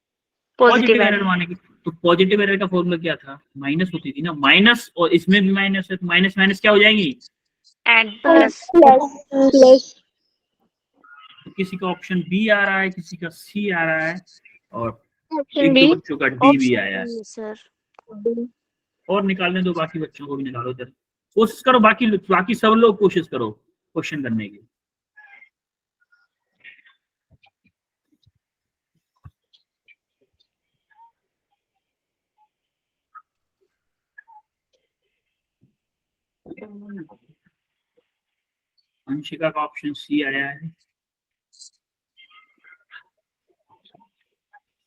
Positive Positive error error. मानेंगे। तो पॉजिटिव एरर का फॉर्मूला क्या था, माइनस होती थी ना, माइनस, और इसमें भी माइनस है तो माइनस माइनस क्या हो जाएगी, एंड प्लस। प्लस। तो किसी का ऑप्शन बी आ रहा है, किसी का सी आ रहा है, और ऑप्शन एक डी। दो बच्चों का डी भी आया है। सर और निकालने दो, बाकी बच्चों को भी निकालो जरा, कोशिश करो, बाकी सब लोग कोशिश करो क्वेश्चन करने की। अंशिका का ऑप्शन सी आया है,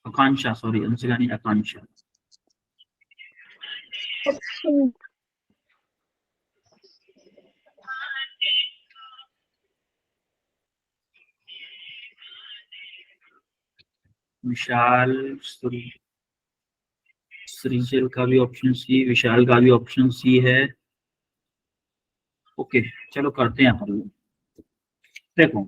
आकांक्षा, सॉरी अंशिका नहीं, आकांक्षा। विशाल, सृजल का भी ऑप्शन सी, विशाल का भी ऑप्शन सी है। ओके चलो करते हैं हम लोग। देखो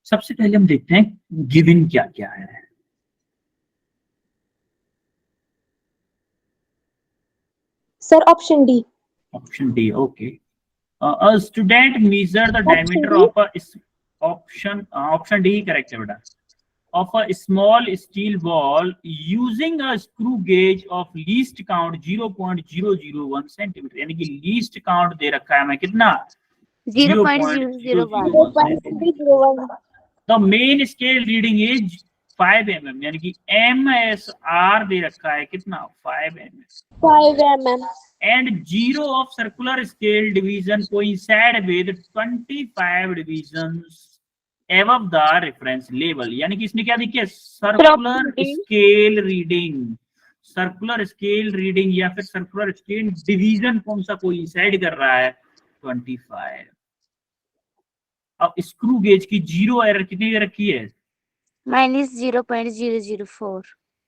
सबसे पहले हम देखते हैं गिवन क्या क्या है। Sir option D. Option D, okay. A student measure the diameter D? of a option D correct है बेटा, of a small steel ball using a screw gauge of least count 0.001 centimeter, यानी कि least count दे रखा है हमें कितना, 0.001। The main scale reading is 5 mm, यानी कि MSR दे रखा है कितना, 5 mm, 5 mm। and 0 of circular scale division coincide with 25 divisions above the reference level, यानी कि इसने क्या देखिए, सर्कुलर स्केल रीडिंग या फिर सर्कुलर स्केल डिवीजन कौन सा कोइंसाइड कर रहा है, 25। अब स्क्रू गेज की जीरो एरर कितनी दे रखी है, -0.004।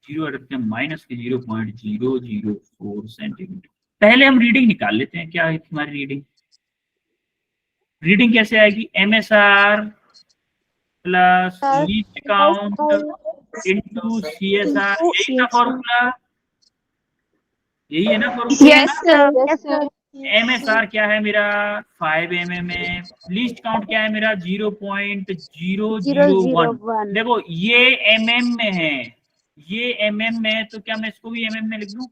जीरो एरर के माइनस के 0.004 सेंटीमीटर। पहले हम रीडिंग निकाल लेते हैं, क्या है तुम्हारी रीडिंग कैसे आएगी, MSR plus least count into CSR, यही ना फॉर्मूला, यही है ना फॉर्मूला। Yes sir. MSR क्या है मेरा 5 mm है, लीस्ट काउंट क्या है मेरा 0.001। देखो ये mm में है, ये mm में है, तो क्या मैं इसको भी mm में लिख दूं,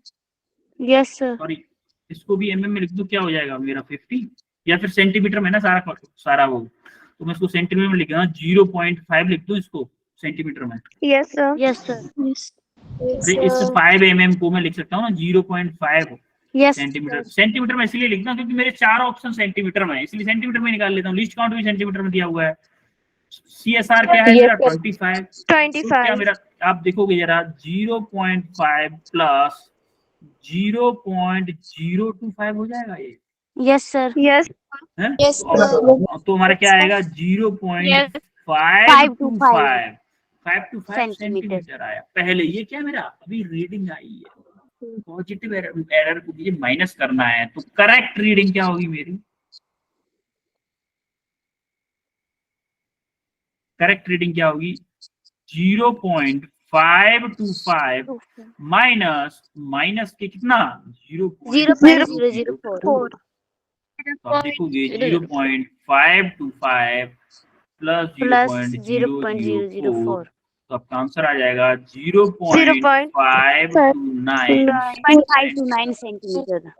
यस सर। सॉरी इसको भी mm में लिख दूं, क्या हो जाएगा मेरा 50, या फिर सेंटीमीटर में ना सारा वो, तो मैं इसको सेंटीमीटर में लिखूंगा, 0.5 लिख दूं इसको सेंटीमीटर में। Yes sir. Yes sir. इस 5 mm को मैं लिख सकता हूँ ना 0.5 यस सेंटीमीटर में इसलिए लिखता हूँ क्योंकि मेरे चार ऑप्शन सेंटीमीटर में है, इसलिए सेंटीमीटर में निकाल लेता हूँ। लीस्ट काउंट भी सेंटीमीटर में दिया हुआ है। CSR क्या है मेरा 25। तो क्या मेरा, आप देखोगे जरा 0.5 प्लस 0.025 हो जाएगा ये। Yes sir. यस है? यस तो हमारा क्या आएगा 0.525 सेंटीमीटर आया। पहले ये क्या मेरा अभी रीडिंग आई है, पॉजिटिव एरर को मुझे माइनस करना है, तो करेक्ट रीडिंग क्या होगी मेरी, करेक्ट रीडिंग क्या होगी 0.525 माइनस के कितना 0.004। तो आप देखोगे 0.525 प्लस 0.004, तो आपका आंसर आ जाएगा 0.529 सेंटीमीटर।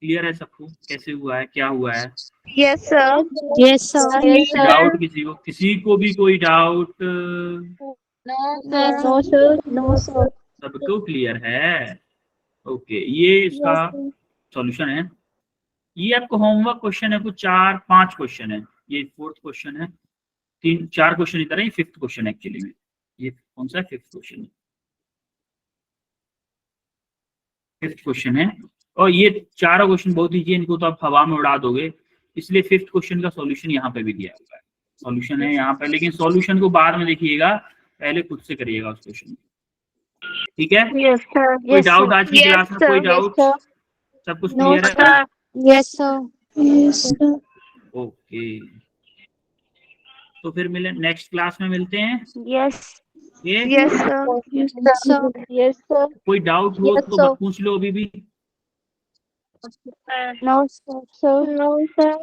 क्लियर है सबको कैसे हुआ है, क्या हुआ है? Yes sir. Yes sir. Doubt किसी को भी कोई doubt? No sir. No sir. सबको क्लियर है? ओके, ये इसका सॉल्यूशन है। ये आपको होमवर्क क्वेश्चन है, कुछ 4-5 क्वेश्चन है। ये 4th क्वेश्चन है, 3-4 क्वेश्चन इधर है, ये 5th क्वेश्चन एक्चुअली में। ये कौन सा 5th क्वेश्चन है? 5th क्वेश्चन है। और ये चारों क्वेश्चन बहुत ईजी है, इनको तो आप हवा में उड़ा दोगे, इसलिए 5th क्वेश्चन का सॉल्यूशन यहाँ पे भी दिया हुआ है। सॉल्यूशन है यहाँ पे, लेकिन सॉल्यूशन को बाद में देखिएगा, पहले खुद से करिएगा उस क्वेश्चन। ठीक है? Yes sir. कोई डाउट आज की क्लास में? कोई डाउट? सब कुछ क्लियर है? Yes sir. Yes, sir. Okay, तो फिर मिले नेक्स्ट क्लास में मिलते हैं। Yes. ये Yes, sir. Yes, sir. Yes, sir. कोई डाउट हो Yes, तो sir. मत पूछ लो अभी भी। No, sir. Sir. No, sir.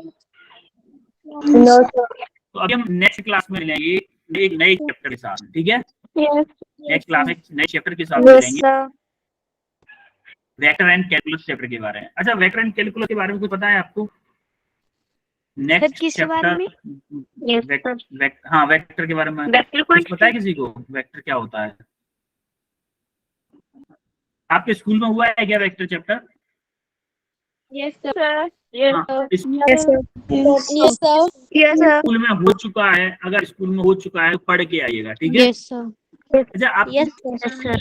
No, sir. तो अभी हम नेक्स्ट क्लास में मिलेंगे एक नए चैप्टर के साथ, ठीक है। Yes. नेक्स्ट क्लास में नए चैप्टर के साथ Yes, मिलेंगे, sir. Vector and calculus chapter के बारे में। अच्छा, वेक्टर एंड कैलकुलस के बारे में कुछ पता है आपको? नेक्स्ट किसके बारे में? Yes, sir. हाँ, वेक्टर के बारे में Vector कुछ पता है quantity. किसी को? वेक्टर क्या होता है? आपके स्कूल में हुआ है क्या vector chapter? Yes, sir. Yes, हाँ, sir. इस Yes, sir. Yes, sir. Yes, sir. School में हो चुका है, अगर स्कूल में हो चुका है तो पढ़ के आइएगा, ठीक है। Yes sir. अच्छा, आप Yes, Yes, sir.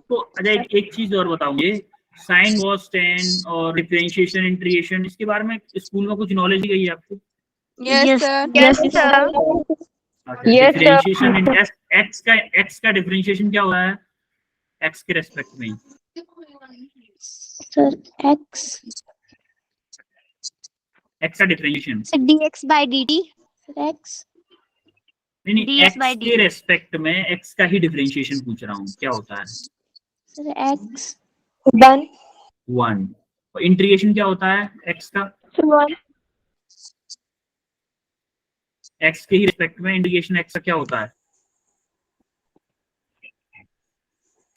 तो अच्छा एक चीज और बताऊंगे, साइन कॉस टेन और डिफरेंशिएशन इंटीग्रेशन, इसके बारे में स्कूल में कुछ नॉलेज गई है आपको? Yes, sir. Yes, sir. Yes, sir. Differentiation in x का डिफरेंशिएशन क्या होता है एक्स के रेस्पेक्ट में? सर एक्स का differentiation dx by dt x नहीं dx एक्स by के dt. रेस्पेक्ट में एक्स का ही डिफरेंशिएशन पूछ रहा हूँ, क्या होता है? Sir x 1. 1। और इंटीग्रेशन क्या होता है एक्स का? 1. एक्स के ही रेस्पेक्ट में इंटीग्रेशन एक्स का क्या होता है?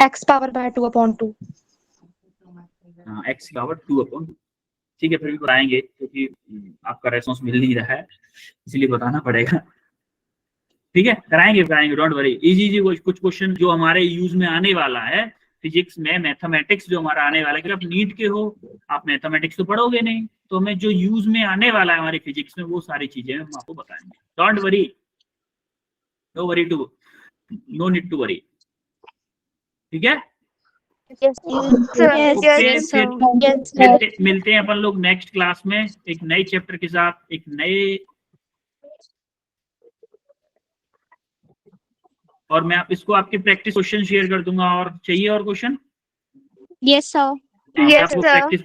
X power by 2/2. हाँ, एक्स की पावर 2/2। ठीक है, फिर भी बताएंगे क्योंकि आपका रेस्पॉन्स मिल नहीं रहा है, इसलिए बताना पड़ेगा। ठीक है, कराएंगे, डोंट वरी। इजी कुछ क्वेश्चन जो हमारे यूज में आने वाला है फिजिक्स में, मैथमेटिक्स जो हमारा आने वाला है। अगर आप नीट के हो, आप मैथमेटिक्स तो पढ़ोगे नहीं, तो हमें जो यूज में आने वाला है हमारी फिजिक्स में, वो सारी चीजें हम आपको बताएंगे। Don't worry, no need to worry, ठीक है। Yes, sir. ओके, Yes, फिर sir. मिलते हैं अपन लोग नेक्स्ट क्लास में एक नए चैप्टर के साथ, एक नए, और मैं आप इसको आपके प्रैक्टिस क्वेश्चन शेयर कर दूंगा। और चाहिए और क्वेश्चन? Yes sir. Yes, आपको sir. प्रैक्टिस